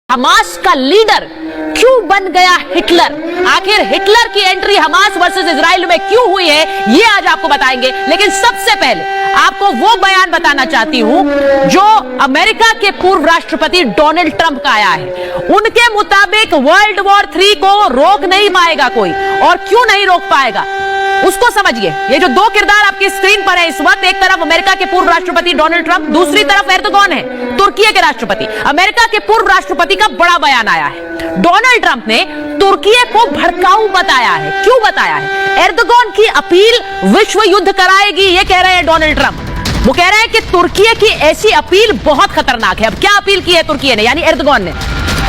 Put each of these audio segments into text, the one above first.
Hamas का leader क्यों बन गया हिटलर? आखिर हिटलर की एंट्री हमास वर्सेस इजराइल में क्यों हुई है, ये आज आपको बताएंगे। लेकिन सबसे पहले आपको वो बयान बताना चाहती हूं जो अमेरिका के पूर्व राष्ट्रपति डोनाल्ड ट्रंप का आया है। उनके मुताबिक वर्ल्ड वॉर 3 को रोक नहीं पाएगा कोई, और क्यों नहीं रोक पाएगा उसको समझिए। ये जो दो किरदार आपकी स्क्रीन पर है इस वक्त, एक तरफ अमेरिका के पूर्व राष्ट्रपति डोनाल्ड ट्रंप, दूसरी तरफ एर्दोगान है, तुर्की के राष्ट्रपति। अमेरिका के पूर्व राष्ट्रपति का बड़ा बयान आया है। डोनाल्ड ट्रंप ने तुर्की को भड़काऊ बताया है। क्यों बताया है? एर्दोगान की अपील विश्व युद्ध कराएगी, ये कह रहे हैं डोनाल्ड ट्रंप। वो कह रहे हैं कि तुर्की की ऐसी अपील बहुत खतरनाक है। अब क्या अपील की है तुर्की ने, यानी एर्दोगान ने?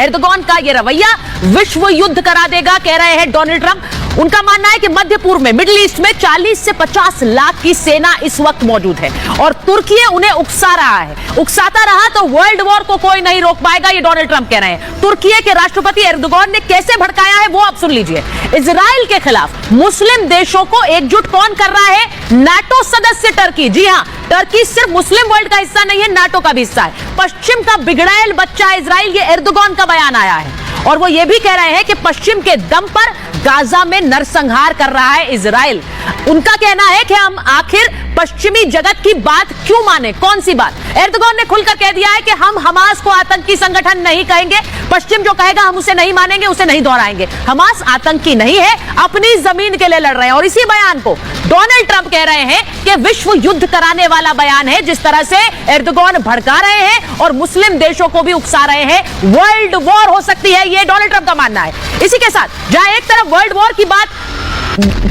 एर्दोगान का ये रवैया विश्व युद्ध करा देगा, कह रहे हैं डोनाल्ड ट्रंप। उनका मानना है कि मध्य पूर्व में, मिडिल ईस्ट में 40 से 50 लाख की सेना इस वक्त मौजूद है और तुर्की उन्हें उकसा रहा है। उकसाता रहा तो वर्ल्ड वॉर को कोई नहीं रोक पाएगा, ये डोनाल्ड ट्रंप कह रहे हैं। तुर्की के राष्ट्रपति एर्दोगान ने कैसे भड़काया है वो आप सुन लीजिए। इजराइल के खिलाफ मुस्लिम देशों को एकजुट कौन कर रहा है? नाटो सदस्य टर्की। जी हां, टर्की सिर्फ मुस्लिम वर्ल्ड का हिस्सा नहीं है, नाटो का भी हिस्सा है। पश्चिम का बिगड़ैल बच्चा इजराइल, ये एर्दोगान का बयान आया है। और वो ये भी कह रहे हैं कि पश्चिम के दम पर गाजा में नरसंहार कर रहा है इजराइल। उनका कहना है कि हम आखिर पश्चिमी जगत की बात क्यों माने? कौन सी बात? एर्दोगान ने खुलकर कह दिया है कि हम हमास को आतंकी संगठन नहीं कहेंगे। पश्चिम जो कहेगा हम उसे नहीं मानेंगे, उसे नहीं दोहराएंगे। हमास आतंकी नहीं है, अपनी जमीन के लिए लड़ रहे हैं। और इसी बयान को डोनाल्ड ट्रंप कह रहे हैं कि विश्व युद्ध कराने वाला बयान है। जिस तरह से एर्दोगान भड़का रहे हैं और मुस्लिम देशों को भी उकसा रहे हैं, वर्ल्ड वॉर हो सकती है, यह डोनाल्ड ट्रंप का मानना है। इसी के साथ जहां एक तरफ वर्ल्ड वॉर की बात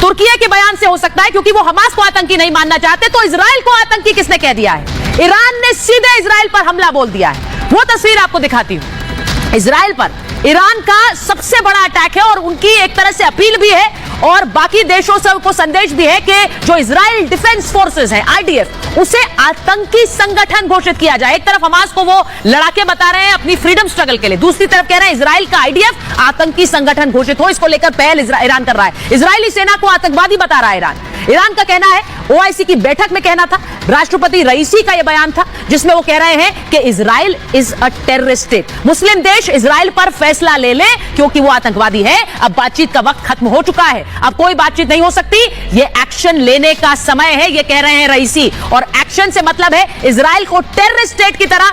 तुर्की के बयान से हो सकता है क्योंकि वो हमास को आतंकी नहीं मानना चाहते, तो इजराइल को आतंकी किसने कह दिया है? ईरान ने सीधे इजराइल पर हमला बोल दिया है। वो तस्वीर आपको दिखाती हूं। इजराइल पर ईरान का सबसे बड़ा अटैक है और उनकी एक तरह से अपील भी है और बाकी देशों से को संदेश भी है कि जो इजराइल डिफेंस फोर्सेस है, आईडीएफ, उसे आतंकी संगठन घोषित किया जाए। एक तरफ हमास को वो लड़ाके बता रहे हैं अपनी फ्रीडम स्ट्रगल के लिए, दूसरी तरफ कह रहे हैं इजराइल का आईडीएफ आतंकी संगठन घोषित हो। इसको लेकर पहल ईरान कर रहा है। इजरायली सेना को आतंकवादी बता रहा है ईरान। ईरान का कहना है, ओआईसी की बैठक में कहना था, राष्ट्रपति रईसी का यह बयान था जिसमें वो कह रहे हैं कि Israel is a terrorist state. मुस्लिम देश इजराइल पर फैसला ले ले क्योंकि वो आतंकवादी है। अब बातचीत का वक्त खत्म हो चुका है, अब कोई बातचीत नहीं हो सकती, ये एक्शन लेने का समय है, ये कह रहे हैं रईसी। और एक्शन से मतलब है इजराइल को टेररिस्ट स्टेट की तरह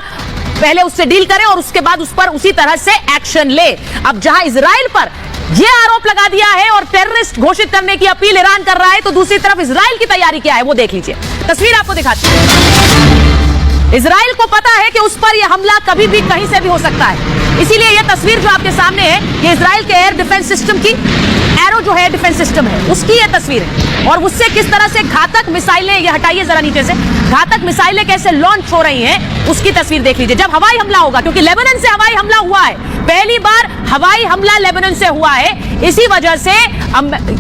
पहले उससे डील करें और उसके बाद उस पर उसी तरह से एक्शन ले। अब जहां इजराइल पर यह आरोप लगा दिया है और टेररिस्ट घोषित करने की अपील ईरान कर रहा है, तो दूसरी तरफ इजराइल की तैयारी क्या है वो देख लीजिए। तस्वीर आपको दिखाती हूं। इजराइल को पता है कि उस पर यह हमला कभी भी कहीं से भी हो सकता है, इसीलिए यह तस्वीर जो आपके सामने है, ये इजराइल के एयर डिफेंस सिस्टम की, एरो जो है डिफेंस सिस्टम है, उसकी यह तस्वीर है। और उससे किस तरह से घातक मिसाइलें, ये हटाइए जरा नीचे से, घातक मिसाइलें कैसे लॉन्च हो रही हैं उसकी तस्वीर देख लीजिए। जब हवाई हमला होगा, क्योंकि लेबनान से हवाई हमला हुआ है, पहली बार हवाई हमला लेबनान से हुआ है, इसी वजह से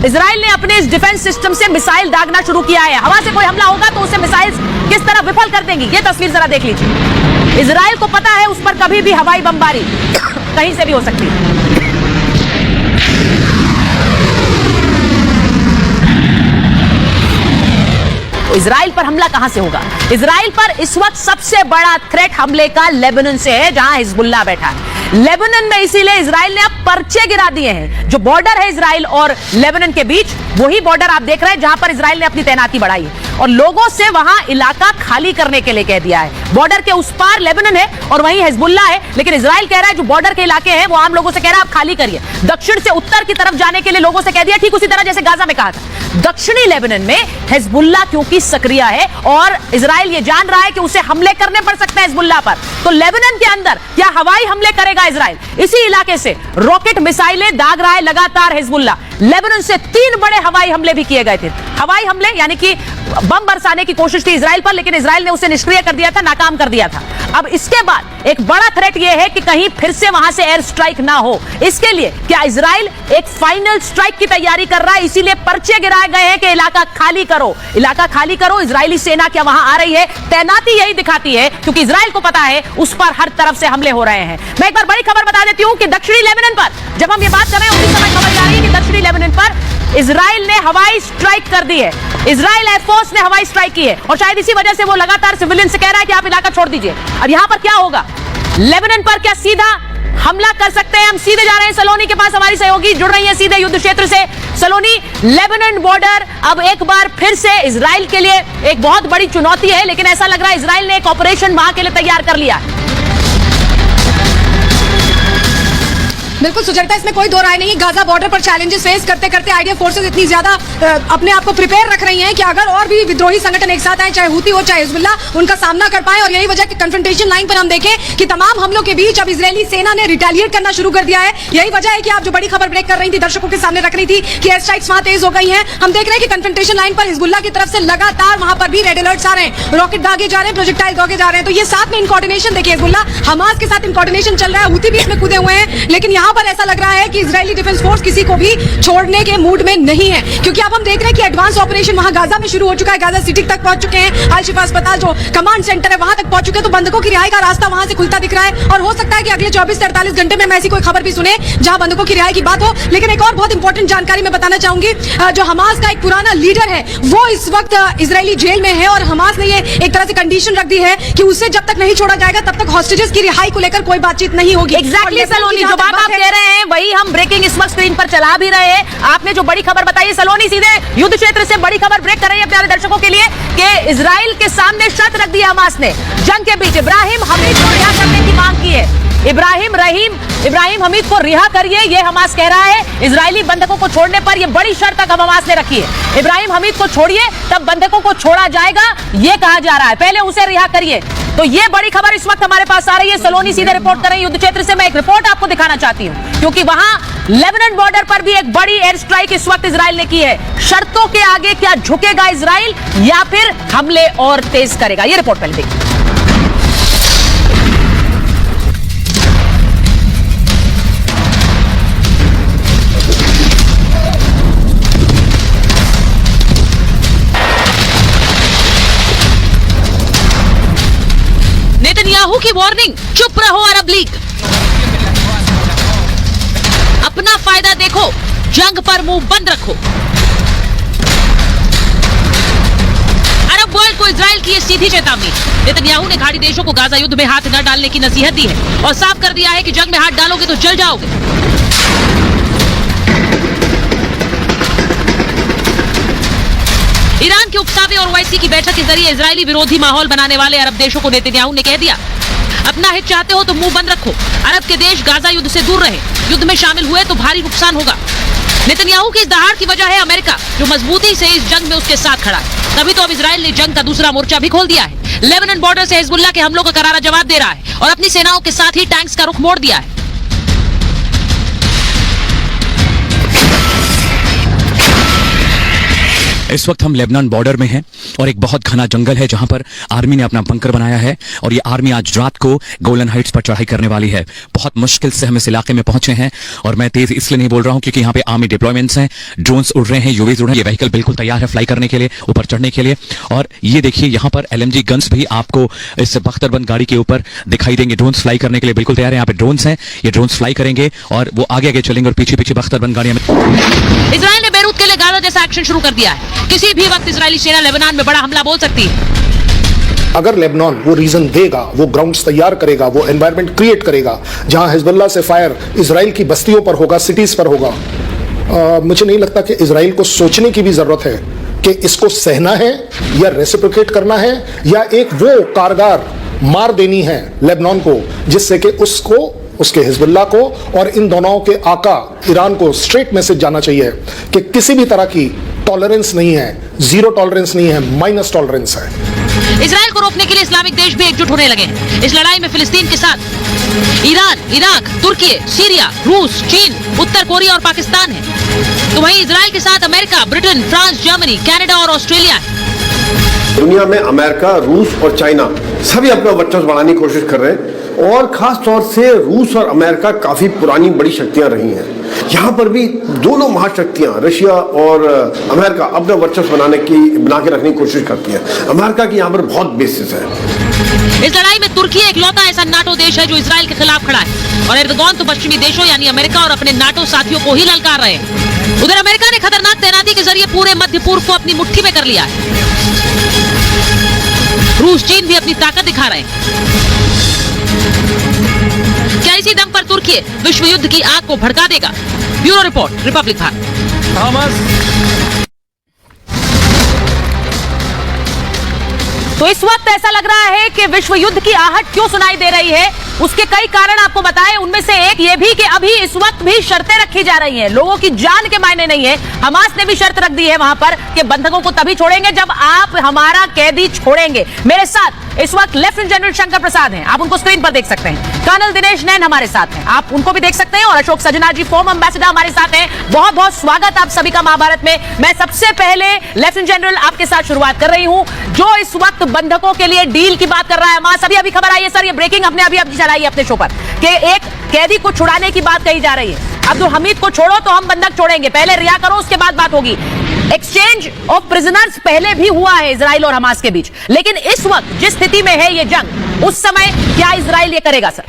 इजराइल ने अपने इस डिफेंस सिस्टम से मिसाइल दागना शुरू किया है। हवा से कोई हमला होगा तो उसे मिसाइल किस तरह विफल कर देंगी, ये तस्वीर जरा देख लीजिए। इजराइल को पता है उस पर कभी भी हवाई बमबारी कहीं से भी हो सकती है। इजराइल पर हमला कहां से होगा? इजराइल पर इस वक्त सबसे बड़ा थ्रेट हमले का लेबनान से है, जहां हिजबुल्लाह बैठा है। लेबनान में इसीलिए इजराइल ने अब पर्चे गिरा दिए हैं। जो बॉर्डर है इजराइल और लेबनान के बीच, वही बॉर्डर आप देख रहे हैं जहां पर इजराइल ने अपनी तैनाती बढ़ाई है और लोगों से वहां इलाका खाली करने के लिए कह दिया है। बॉर्डर के उस पार लेबनान है और वहीं हिजबुल्लाह है, लेकिन इजराइल कह रहा है जो बॉर्डर के इलाके हैं वो आम लोगों से कह रहा है आप खाली करिए। दक्षिण से उत्तर की तरफ जाने के लिए लोगों से कह दिया, ठीक उसी तरह जैसे गाजा में कहा था। दक्षिणी लेबनान में हिजबुल्लाह क्योंकि सक्रिय है और इजराइल ये जान रहा है कि उसे हमले करने पड़ सकते हैं हिजबुल्लाह पर, तो लेबनान के अंदर क्या हवाई हमले करेगा इजराइल? इसी इलाके से रॉकेट मिसाइलें दाग रहा है लगातार हिजबुल्लाह। लेबनान से 3 बड़े हवाई हमले भी किए गए थे। हवाई हमले यानी कि बम बरसाने की कोशिश थी इजराइल पर, लेकिन इजराइल ने उसे निष्क्रिय कर दिया था, नाकाम कर दिया था। अब इसके बाद एक बड़ा थ्रेट यह है कि कहीं फिर से वहां से एयर स्ट्राइक ना हो। इसके लिए क्या इजराइल एक फाइनल स्ट्राइक की तैयारी कर रहा है, इसीलिए पर्चे गिराए गए हैं कि इलाका खाली करो, इलाका खाली करो। इजरायली सेना क्या वहां आ रही है? तैनाती यही दिखाती है, क्योंकि इजराइल को पता है उस पर हर तरफ से हमले हो रहे हैं। मैं एक बार बड़ी खबर बता देती हूं कि दक्षिणी लेबनान पर जब हम ये बात कर रहे हैं उसी समय खबर जा रही है कि दक्षिणी लेबनान पर इजराइल ने हवाई स्ट्राइक कर दी है। इजराइल एयरफोर्स ने हवाई स्ट्राइक की है और शायद इसी वजह से वो लगातार सिविलियन से कह रहा है कि आप इलाका छोड़ दीजिए। अब यहां पर क्या होगा? लेबनान पर क्या सीधा हमला कर सकते हैं। हम सीधे जा रहे हैं सलोनी के पास, हमारी सहयोगी जुड़ रही है सीधे युद्ध क्षेत्र से। सलोनी, लेबनान बॉर्डर अब एक बार फिर से इजराइल के लिए एक बहुत बड़ी चुनौती है, लेकिन ऐसा लग रहा है इजराइल ने एक ऑपरेशन वहां के लिए तैयार कर लिया। बिल्कुल सुचरिता, इसमें कोई दो राय नहीं। गाजा बॉर्डर पर चैलेंजेस फेस करते करते आईडीएफ फोर्सेस इतनी ज्यादा अपने आप को प्रिपेयर रख रही हैं कि अगर और भी विद्रोही संगठन एक साथ आए, चाहे हुती हो चाहे हिजबुल्ला, उनका सामना कर पाए। और यही वजह कि कन्फ्रंटेशन लाइन पर हम देखें कि तमाम हमलों के बीच अब इजरायली सेना ने रिटेलिएट करना शुरू कर दिया है। यही वजह है कि आप जो बड़ी खबर ब्रेक कर रही थी, दर्शकों के सामने रख रही थी कि एयर स्ट्राइक्स वहां तेज हो गई हैं। हम देख रहे हैं कि कन्फ्रंटेशन लाइन पर हिजबुल्ला की तरफ से लगातार वहां पर भी रेड अलर्ट्स आ रहे हैं, रॉकेट दागे जा रहे हैं, प्रोजेक्टाइल दागे जा रहे हैं। तो ये साथ में इन कोऑर्डिनेशन देखिए, हिजबुल्ला हमास के साथ इन कोऑर्डिनेशन चल रहा है, हुती भी इसमें कूदे हुए हैं। लेकिन यहाँ पर ऐसा लग रहा है कि इजरायली डिफेंस फोर्स किसी को भी छोड़ने के मूड में नहीं है, क्योंकि अब हम देख रहे हैं कि एडवांस ऑपरेशन वहां गाजा में शुरू हो चुका है। गाजा सिटी तक पहुंच चुके हैं, अल शिफा अस्पताल जो कमांड सेंटर है वहां तक पहुंच चुके हैं। तो बंधकों की रिहाई का रास्ता वहां से खुलता दिख रहा है और हो सकता है कि अगले 24 से 48 घंटे में ऐसी कोई खबर भी सुने जहां बंधकों की रिहाई की बात हो। लेकिन एक और बहुत इंपॉर्टेंट जानकारी मैं बताना चाहूंगी, जो हमास का एक पुराना लीडर है वो इस वक्त इजरायली जेल में है और हमास ने ये एक तरह से कंडीशन रख दी है कि उसे जब तक नहीं छोड़ा जाएगा तब तक हॉस्टेजेस की रिहाई को लेकर कोई बातचीत नहीं होगी। एग्जैक्टली सलोनी, जो बात आप कह रहे हैं वही हम ब्रेकिंग इस वक्त स्क्रीन पर चला भी रहे हैं। आपने जो बड़ी खबर बताई, सलोनी सीधे युद्ध क्षेत्र से बड़ी खबर ब्रेक कर रही है प्यारे दर्शकों के लिए कि इजराइल के सामने शर्त रख दी है हमास ने। जंग के बीच इब्राहिम हमीद को रिहा करने की मांग की है। इब्राहिम हमीद को रिहा करिए, ये हमास कह रहा है। इजरायली बंधकों को छोड़ने पर यह बड़ी शर्त तक हमास ने रखी है। इब्राहिम हमीद को छोड़िए तब बंधकों को छोड़ा जाएगा, ये कहा जा रहा है। पहले उसे रिहा करिए। तो ये बड़ी खबर इस वक्त हमारे पास आ रही है। सलोनी सीधे रिपोर्ट कर रही है युद्ध क्षेत्र से। मैं एक रिपोर्ट आपको दिखाना चाहती हूं, क्योंकि वहां लेबनान बॉर्डर पर भी एक बड़ी एयर स्ट्राइक इस वक्त इजराइल ने की है। शर्तों के आगे क्या झुकेगा इजराइल या फिर हमले और तेज करेगा? ये रिपोर्ट पहले देखिए। नेतन्याहू की वार्निंग, चुप रहो अरब लीग, अपना फायदा देखो, जंग पर मुंह बंद रखो। अरब वर्ल्ड को इजराइल की ये सीधी चेतावनी। नेतन्याहू ने खाड़ी देशों को गाजा युद्ध में हाथ न डालने की नसीहत दी है और साफ कर दिया है कि जंग में हाथ डालोगे तो जल जाओगे। ईरान के उकसावे और ओआईसी की बैठक के जरिए इजरायली विरोधी माहौल बनाने वाले अरब देशों को नेतन्याहू ने कह दिया, अपना हित चाहते हो तो मुंह बंद रखो। अरब के देश गाजा युद्ध से दूर रहे, युद्ध में शामिल हुए तो भारी नुकसान होगा। नेतन्याहू की इस दहाड़ की वजह है अमेरिका, जो मजबूती से इस जंग में उसके साथ खड़ा है। तभी तो अब इजराइल ने जंग का दूसरा मोर्चा भी खोल दिया है। लेबनान बॉर्डर से हिजबुल्ला के हमलों का करारा जवाब दे रहा है और अपनी सेनाओं के साथ ही टैंक्स का रुख मोड़ दिया है। इस वक्त हम लेबनान बॉर्डर में हैं और एक बहुत घना जंगल है जहां पर आर्मी ने अपना बंकर बनाया है और ये आर्मी आज रात को गोलन हाइट्स पर चढ़ाई करने वाली है। बहुत मुश्किल से हम इस इलाके में पहुंचे हैं और मैं तेज इसलिए नहीं बोल रहा हूं क्योंकि यहाँ पे आर्मी डिप्लॉयमेंट्स हैं, ड्रोन्स उड़ रहे हैं, यूएवी उड़ रहे हैं। ये व्हीकल बिल्कुल तैयार है फ्लाई करने के लिए, ऊपर चढ़ने के लिए। और ये देखिए यहाँ पर LMG गन्स भी आपको इस बख्तरबंद गाड़ी के ऊपर दिखाई देंगे। ड्रोन्स फ्लाई करने के लिए बिल्कुल तैयार है। यहाँ पे ड्रोन्स हैं, ये ड्रोन्स फ्लाई करेंगे और वो आगे आगे चलेंगे और पीछे पीछे बख्तरबंद गाड़ियां में। इजराइल ने बेरूत के लिए गाजा जैसा एक्शन शुरू कर दिया है। किसी भी वक्त इजरायली सेना लेबनान में बड़ा हमला बोल सकती है। अगर लेबनान वो रीजन देगा, वो ग्राउंड्स तैयार करेगा, वो एनवायरनमेंट क्रिएट करेगा जहां हिजबुल्लाह से फायर इजराइल की बस्तियों पर होगा, सिटीज पर होगा, मुझे नहीं लगता कि इजराइल को सोचने की भी जरूरत है कि इसको सहना है या रेसिप्रोकेट करना है या एक वो कारगर मार देनी है लेबनान को जिससे कि उसको, उसके हिजबुल्लाह को और इन दोनों के आका ईरान को स्ट्रेट मैसेज जाना चाहिए कि किसी भी तरह की टॉलरेंस नहीं है, जीरो टॉलरेंस नहीं है, माइनस टॉलरेंस है। इजराइल को रोकने के लिए इस्लामिक देश भी एकजुट होने लगे हैं। इस लड़ाई में फिलिस्तीन के साथ ईरान, इराक, तुर्की, सीरिया, रूस, चीन, उत्तर कोरिया और पाकिस्तान है। तो वहीं इजराइल के साथ America, Britain, France, Germany, Canada और ऑस्ट्रेलिया है। दुनिया में अमेरिका, रूस और चाइना सभी अपना वर्चस्व बढ़ाने की कोशिश कर रहे हैं और खास तौर से रूस और अमेरिका काफी पुरानी बड़ी शक्तियां रही हैं। यहाँ पर भी दोनों महाशक्तियां रशिया और अमेरिका अपना वर्चस्व बना के रखने की कोशिश करती है। अमेरिका की यहाँ पर बहुत बेसिस है। इस लड़ाई में तुर्की एकलौता ऐसा नाटो देश है जो इजराइल के खिलाफ खड़ा है और एर्दोगान तो पश्चिमी देशों यानी अमेरिका और अपने नाटो साथियों को ही ललकार रहे हैं। उधर अमेरिका ने खतरनाक तैनाती के जरिए पूरे मध्य पूर्व को अपनी मुट्ठी में कर लिया है। रूस, चीन भी अपनी ताकत दिखा रहे हैं। क्या इसी दम पर तुर्की विश्व युद्ध की आग को भड़का देगा? Bureau report, Republic Bharat. तो इस वक्त ऐसा लग रहा है कि विश्व युद्ध की आहट क्यों सुनाई दे रही है, उसके कई कारण आपको बताए। उनमें से एक ये भी कि अभी इस वक्त भी शर्तें रखी जा रही हैं, लोगों की जान के मायने नहीं है। हमास ने भी शर्त रख दी है वहां पर कि बंधकों को तभी छोड़ेंगे जब आप हमारा कैदी छोड़ेंगे। मेरे साथ इस वक्त लेफ्टिनेंट जनरल शंकर प्रसाद हैं, आप उनको स्क्रीन पर देख सकते हैं। कर्नल दिनेश नैन हमारे साथ हैं, आप उनको भी देख सकते हैं। और अशोक सजना जी, फॉर्म एम्बेसडर, हमारे साथ हैं। बहुत बहुत स्वागत आप सभी का महाभारत में। मैं सबसे पहले लेफ्टिनेंट जनरल आपके साथ शुरुआत कर रही हूं, जो इस वक्त बंधकों के लिए डील की बात कर रहा है हमास। अभी खबर आई है सर, ये ब्रेकिंग हमने अभी चलाई है अपने शो पर, कि एक कैदी को छुड़ाने की बात कही जा रही है। अब्दुल हमीद को छोड़ो तो हम बंधक छोड़ेंगे, पहले रिहा करो उसके बाद बात होगी। एक्सचेंज ऑफ प्रिजनर्स पहले भी हुआ है इजराइल और हमास के बीच, लेकिन इस वक्त जिस स्थिति में है ये जंग, उस समय क्या इजराइल ये करेगा सर?